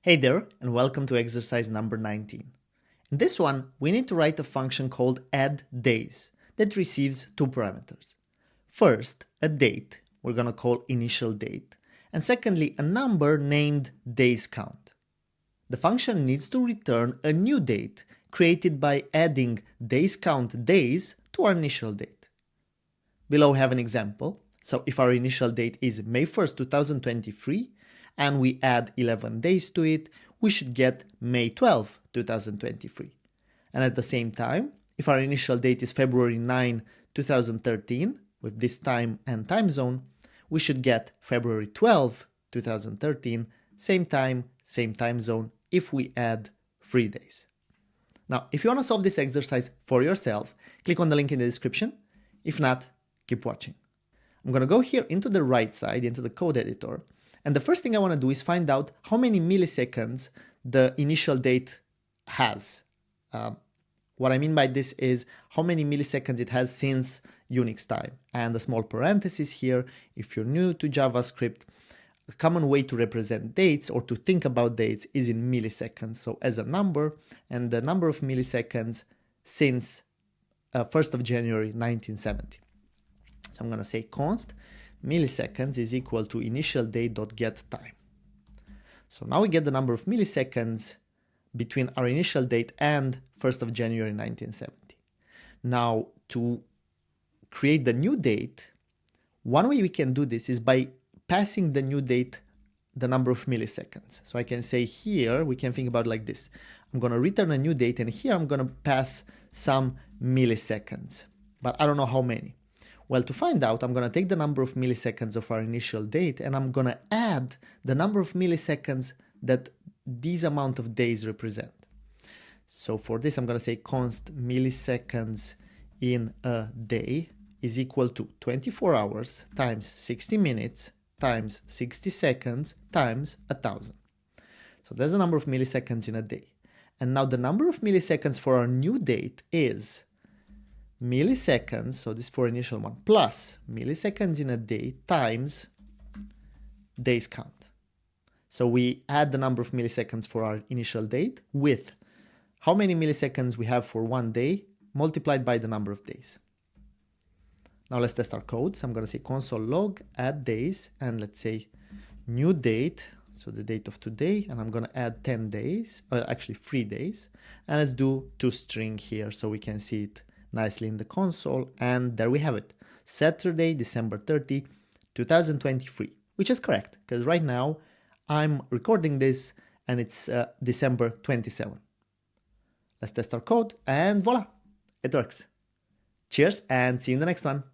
Hey there, and welcome to exercise number 19. In this one, we need to write a function called addDays that receives two parameters. First, a date, we're going to call initialDate, and secondly, a number named daysCount. The function needs to return a new date created by adding daysCount days to our initial date. Below we have an example. So if our initial date is May 1st, 2023, and we add 11 days to it, we should get May 12, 2023. And at the same time, if our initial date is February 9, 2013, with this time and time zone, we should get February 12, 2013, same time zone, if we add 3 days. Now, if you want to solve this exercise for yourself, click on the link in the description. If not, keep watching. I'm going to go here into the right side, into the code editor. And the first thing I want to do is find out how many milliseconds the initial date has. What I mean by this is how many milliseconds it has since Unix time. And a small parenthesis here, if you're new to JavaScript, a common way to represent dates or to think about dates is in milliseconds. So as a number, and the number of milliseconds since 1st of January 1970. So I'm going to say const milliseconds is equal to initialDate.getTime. So now we get the number of milliseconds between our initial date and 1st of January 1970. Now, to create the new date, one way we can do this is by passing the new date the number of milliseconds. So I can say here, we can think about it like this. I'm going to return a new date, and here I'm going to pass some milliseconds, but I don't know how many. Well, to find out, I'm going to take the number of milliseconds of our initial date, and I'm going to add the number of milliseconds that these amount of days represent. So for this, I'm going to say const milliseconds in a day is equal to 24 hours times 60 minutes times 60 seconds times 1,000. So there's the number of milliseconds in a day. And now the number of milliseconds for our new date is milliseconds, so this for initial one, plus milliseconds in a day times days count. So we add the number of milliseconds for our initial date with how many milliseconds we have for one day multiplied by the number of days. Now let's test our code. So I'm going to say console log addDays, and let's say new date, so the date of today, and I'm going to add 10 days, actually 3 days, and let's do toString here so we can see it nicely in the console, and there we have it, Saturday, December 30, 2023, which is correct, because right now I'm recording this and it's December 27. Let's test our code, and voila, it works. Cheers, and see you in the next one.